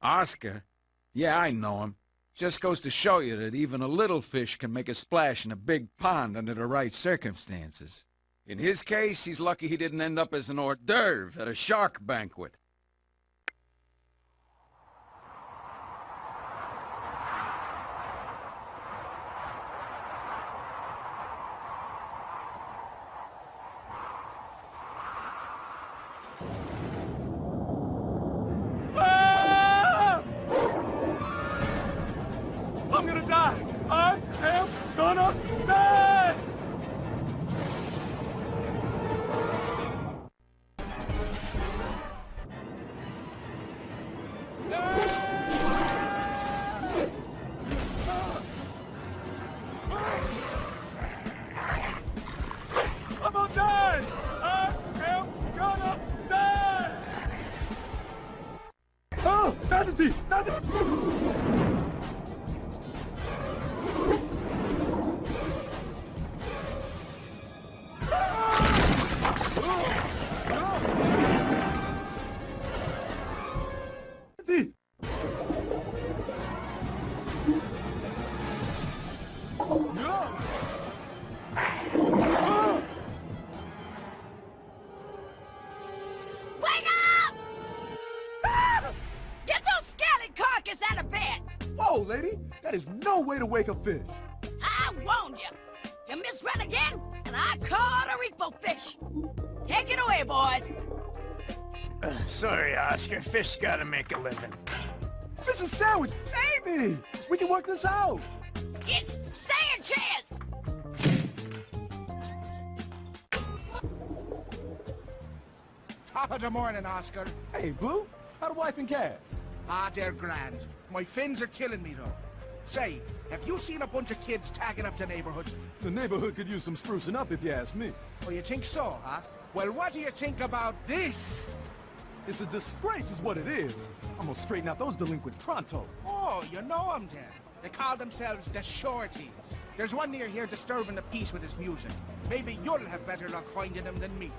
Oscar? Yeah, I know him. Just goes to show you that even a little fish can make a splash in a big pond under the right circumstances. In his case, he's lucky he didn't end up as an hors d'oeuvre at a shark banquet. I'm gonna die! I am gonna die! I'm gonna die! I am gonna die! Oh, not the teeth! Not the... Whoa, lady! That is no way to wake a fish. I warned you. You misread again, and I caught a repo fish. Take it away, boys. Sorry, Oscar. Fish gotta make a living. Mrs. Sandwich, baby! We can work this out. It's Sanchez! Top of the morning, Oscar. Hey, Blue, how the wife and calves? Ah, they're grand. My fins are killing me, though. Say, have you seen a bunch of kids tagging up the neighborhood? The neighborhood could use some sprucing up if you ask me. Oh, you think so, huh? Well, what do you think about this? It's a disgrace is what it is. I'm gonna straighten out those delinquents pronto. Oh, you know them then. They call themselves the Shorties. There's one near here disturbing the peace with his music. Maybe you'll have better luck finding them than me.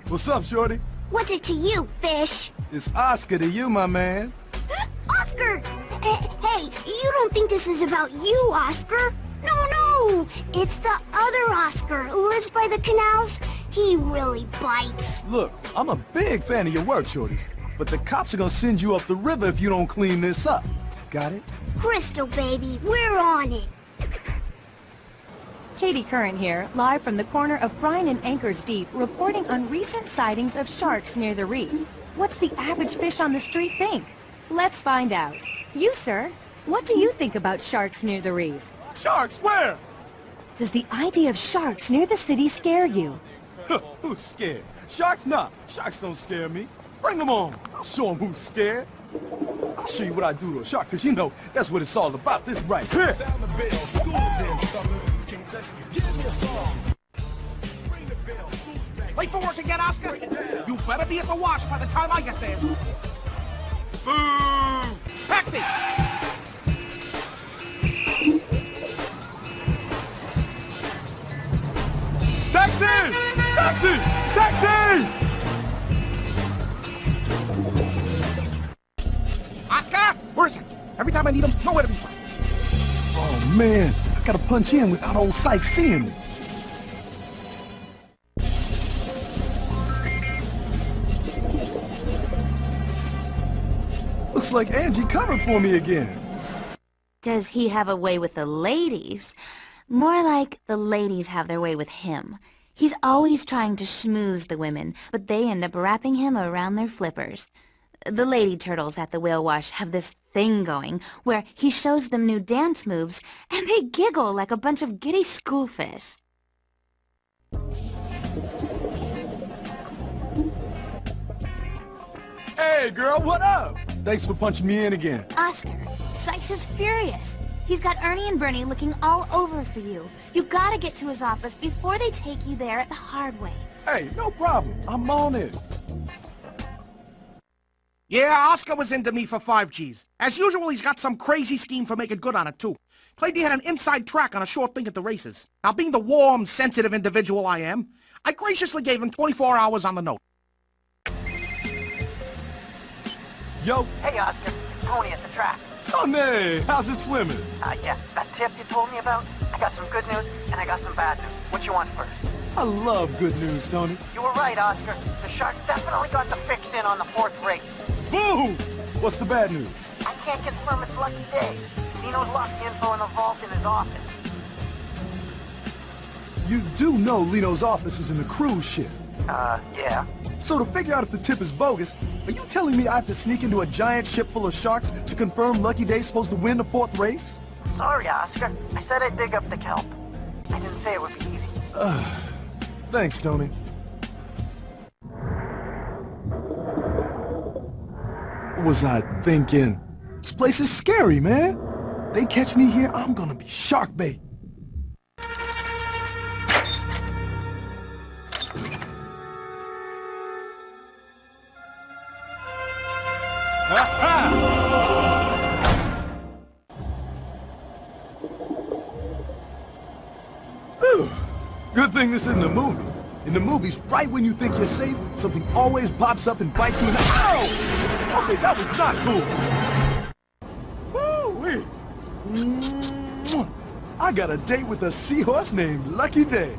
What's up, shorty? What's it to you, fish? It's Oscar to you, my man. Oscar! Hey, you don't think this is about you, Oscar? No! It's the other Oscar who lives by the canals. He really bites. Look, I'm a big fan of your work, shorties. But the cops are gonna send you up the river if you don't clean this up. Got it? Crystal, baby, we're on it. Katie Curran here, live from the corner of Bryan and Anchors Deep, reporting on recent sightings of sharks near the reef. What's the average fish on the street think? Let's find out. You, sir, what do you think about sharks near the reef? Sharks, where? Does the idea of sharks near the city scare you? Who's scared? Sharks? Nah, sharks don't scare me. Bring them on. I'll show them who's scared. I'll show you what I do to a shark, because you know that's what it's all about, this right here. Sound the bell, school's in, sucker. Give me a song. Ring the bell, school's back. Late for work again, Oscar? You better be at the wash by the time I get there. Boo! Taxi! Taxi! Taxi! Taxi! Oscar? Where is he? Every time I need him, nowhere to be found. Oh, man. I gotta punch in without old Sykes seeing me. Looks like Angie covered for me again. Does he have a way with the ladies? More like the ladies have their way with him. He's always trying to schmooze the women, but they end up wrapping him around their flippers. The lady turtles at the whale wash have this thing going where he shows them new dance moves and they giggle like a bunch of giddy schoolfish. Hey, girl, what up? Thanks for punching me in again. Oscar, Sykes is furious. He's got Ernie and Bernie looking all over for you. You gotta get to his office before they take you there the hard way. Hey, no problem. I'm on it. Yeah, Oscar was into me for 5Gs. As usual, he's got some crazy scheme for making good on it, too. Claimed he had an inside track on a short thing at the races. Now, being the warm, sensitive individual I am, I graciously gave him 24 hours on the note. Yo, Hey, Oscar. It's Tony at the track. Tony, how's it swimming? Yeah, that tip you told me about? I got some good news, and I got some bad news. What you want first? I love good news, Tony. You were right, Oscar. The Sharks definitely got the fix in on the 4th race. Boom! What's the bad news? I can't confirm it's Lucky Day. Dino's locked the info in the vault in his office. You do know Lino's office is in the cruise ship. Yeah. So to figure out if the tip is bogus, are you telling me I have to sneak into a giant ship full of sharks to confirm Lucky Day's supposed to win the 4th race? Sorry, Oscar. I said I'd dig up the kelp. I didn't say it would be easy. Thanks, Tony. What was I thinking? This place is scary, man. They catch me here, I'm gonna be shark bait. Whew. Good thing this isn't a movie. In the movies, right when you think you're safe, something always pops up and bites you in the— Ow! Okay, that was not cool. Woo-wee. I got a date with a seahorse named Lucky Day.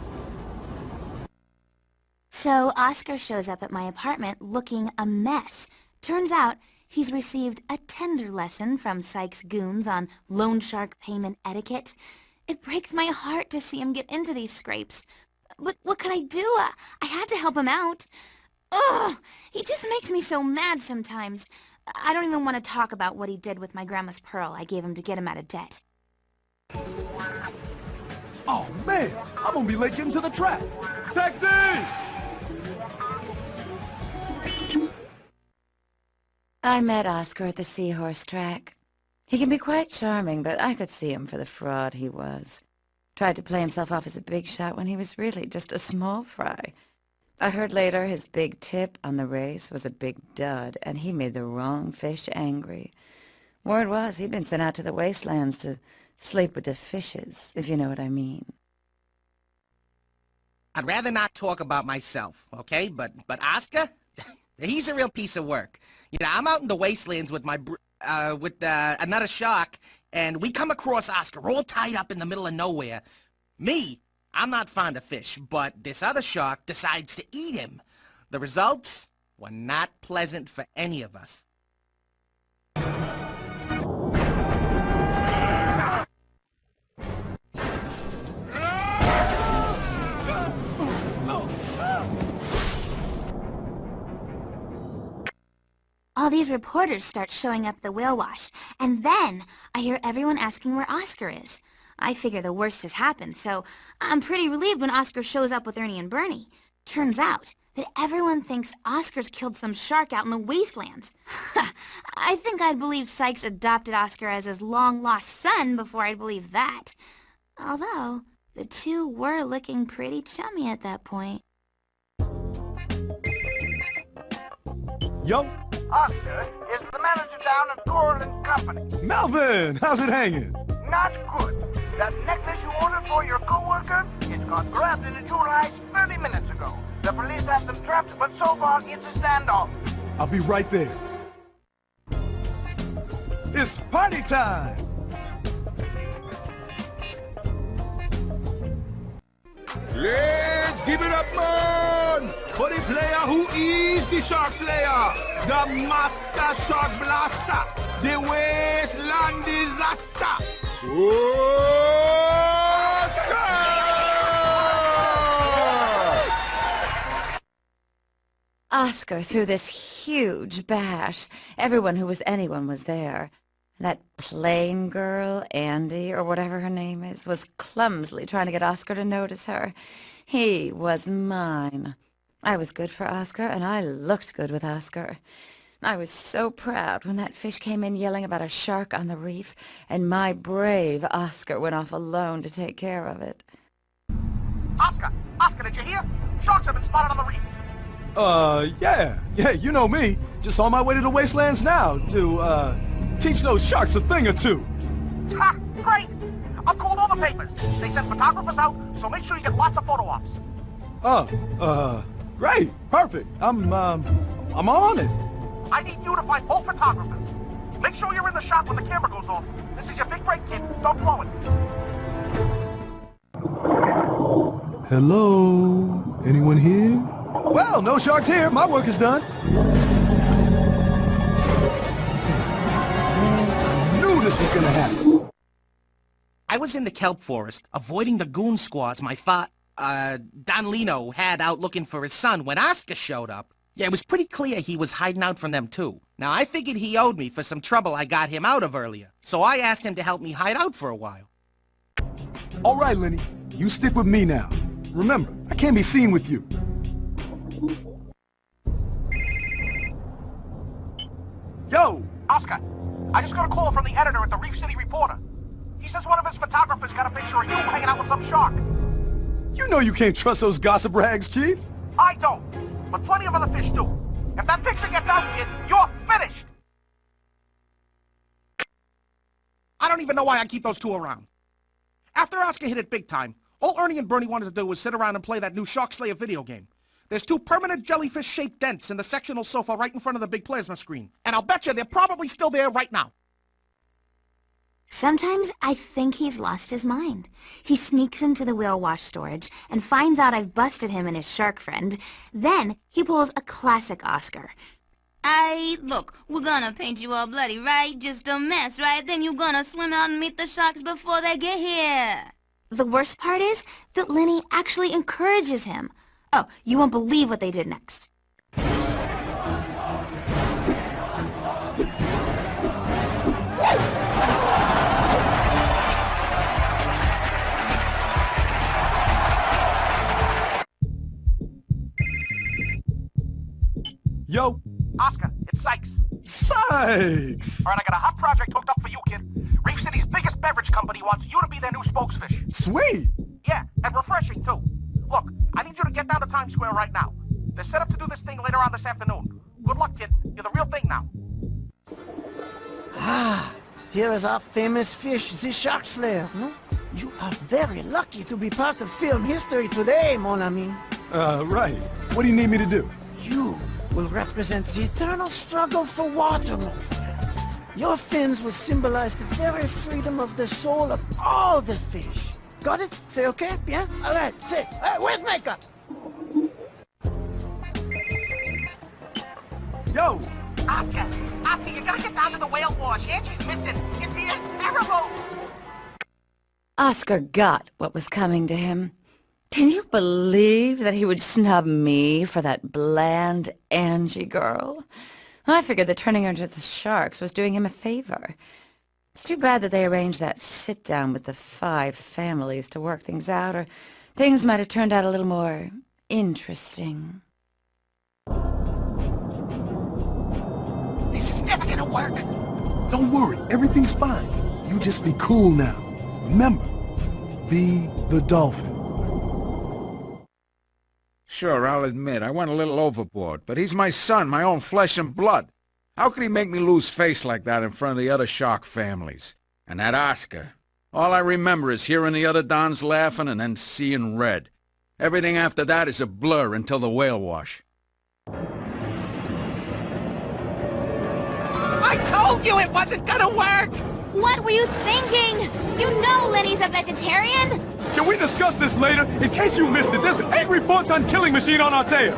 So Oscar shows up at my apartment looking a mess. Turns out he's received a tender lesson from Sykes' goons on loan shark payment etiquette. It breaks my heart to see him get into these scrapes. But what could I do? I had to help him out. Ugh! He just makes me so mad sometimes. I don't even want to talk about what he did with my grandma's pearl I gave him to get him out of debt. Oh, man, I'm gonna be late getting to the track. Taxi! I met Oscar at the Seahorse track. He can be quite charming, but I could see him for the fraud he was. Tried to play himself off as a big shot when he was really just a small fry. I heard later his big tip on the race was a big dud, and he made the wrong fish angry. Word was he'd been sent out to the wastelands to sleep with the fishes, if you know what I mean. I'd rather not talk about myself, okay? But Oscar, he's a real piece of work. You know, I'm out in the wastelands with another shark, and we come across Oscar all tied up in the middle of nowhere. Me, I'm not fond of fish, but this other shark decides to eat him. The results were not pleasant for any of us. All these reporters start showing up at the whale wash, and then I hear everyone asking where Oscar is. I figure the worst has happened, so I'm pretty relieved when Oscar shows up with Ernie and Bernie. Turns out that everyone thinks Oscar's killed some shark out in the wastelands. I think I'd believe Sykes adopted Oscar as his long-lost son before I'd believe that. Although, the two were looking pretty chummy at that point. Yo, Oscar is the manager down at Coral & Company. Melvin, how's it hanging? Not good. That necklace you ordered for your coworker, it got grabbed in a jewel heist 30 minutes ago. The police have them trapped, but so far it's a standoff. I'll be right there. It's party time! Let's give it up, man! For the player who is the Shark Slayer, the Master Shark Blaster, the Wasteland Disaster, Oscar! Oscar threw this huge bash. Everyone who was anyone was there. That plain girl, Andy, or whatever her name is, was clumsily trying to get Oscar to notice her. He was mine. I was good for Oscar, and I looked good with Oscar. I was so proud when that fish came in yelling about a shark on the reef, and my brave Oscar went off alone to take care of it. Oscar, did you hear? Sharks have been spotted on the reef. Yeah, you know me. Just on my way to the wastelands now to, teach those sharks a thing or two. Ha! Great! I've called all the papers. They send photographers out, so make sure you get lots of photo ops. Great, perfect. I'm on it. I need you to find both photographers. Make sure you're in the shot when the camera goes off. This is your big break, kid. Don't blow it. Hello? Anyone here? Well, no sharks here. My work is done. I knew this was gonna happen. I was in the kelp forest, avoiding the goon squads my Don Lino had out looking for his son when Oscar showed up. Yeah, it was pretty clear he was hiding out from them too. Now, I figured he owed me for some trouble I got him out of earlier, so I asked him to help me hide out for a while. All right, Lenny. You stick with me now. Remember, I can't be seen with you. Yo! Oscar, I just got a call from the editor at the Reef City Reporter. He says one of his photographers got a picture of you hanging out with some shark. You know you can't trust those gossip rags, Chief. I don't, but plenty of other fish do. If that picture gets out, kid, you're finished! I don't even know why I keep those two around. After Oscar hit it big time, all Ernie and Bernie wanted to do was sit around and play that new Shark Slayer video game. There's two permanent jellyfish-shaped dents in the sectional sofa right in front of the big plasma screen. And I'll bet you they're probably still there right now. Sometimes I think he's lost his mind. He sneaks into the whale wash storage and finds out I've busted him and his shark friend. Then he pulls a classic Oscar. Look, we're gonna paint you all bloody, right? Just a mess, right? Then you're gonna swim out and meet the sharks before they get here. The worst part is that Lenny actually encourages him. Oh, you won't believe what they did next. Yo! Oscar, it's Sykes. Sykes! All right, I got a hot project hooked up for you, kid. Reef City's biggest beverage company wants you to be their new spokesfish. Sweet! Yeah, and refreshing, too. Look, I need you to get down to Times Square right now. They're set up to do this thing later on this afternoon. Good luck, kid. You're the real thing now. Ah, here is our famous fish, the Shark Slayer. No? You are very lucky to be part of film history today, mon ami. Right. What do you need me to do? You will represent the eternal struggle for water, mon frère. Your fins will symbolize the very freedom of the soul of all the fish. Got it? Say okay? Yeah? All right, say. Where's makeup? Yo! Oscar, you gotta get down to the whale wash. Angie's missing. It's here. Terrible. Oscar got what was coming to him. Can you believe that he would snub me for that bland Angie girl? I figured that turning her into the sharks was doing him a favor. It's too bad that they arranged that sit-down with the 5 families to work things out, or things might have turned out a little more interesting. This is never gonna work. Don't worry, everything's fine. You just be cool now. Remember, be the dolphin. Sure, I'll admit, I went a little overboard, but he's my son, my own flesh and blood. How could he make me lose face like that in front of the other shark families? And that Oscar. All I remember is hearing the other Dons laughing and then seeing red. Everything after that is a blur until the whale wash. I told you it wasn't gonna work! What were you thinking? You know Lenny's a vegetarian! Can we discuss this later? In case you missed it, there's an angry photon killing machine on our tail!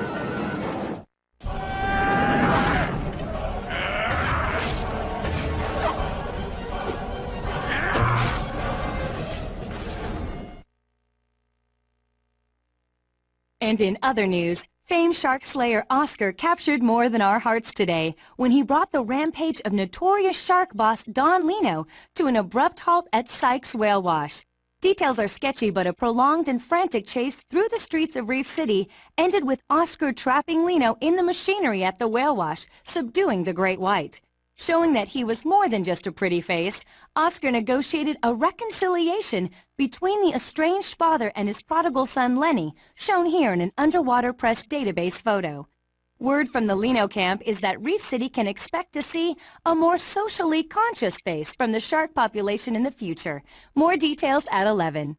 And in other news, famed shark slayer Oscar captured more than our hearts today when he brought the rampage of notorious shark boss Don Lino to an abrupt halt at Sykes Whale Wash. Details are sketchy, but a prolonged and frantic chase through the streets of Reef City ended with Oscar trapping Lino in the machinery at the whale wash, subduing the great white. Showing that he was more than just a pretty face, Oscar negotiated a reconciliation between the estranged father and his prodigal son Lenny, shown here in an underwater press database photo. Word from the Lino camp is that Reef City can expect to see a more socially conscious face from the shark population in the future. More details at 11.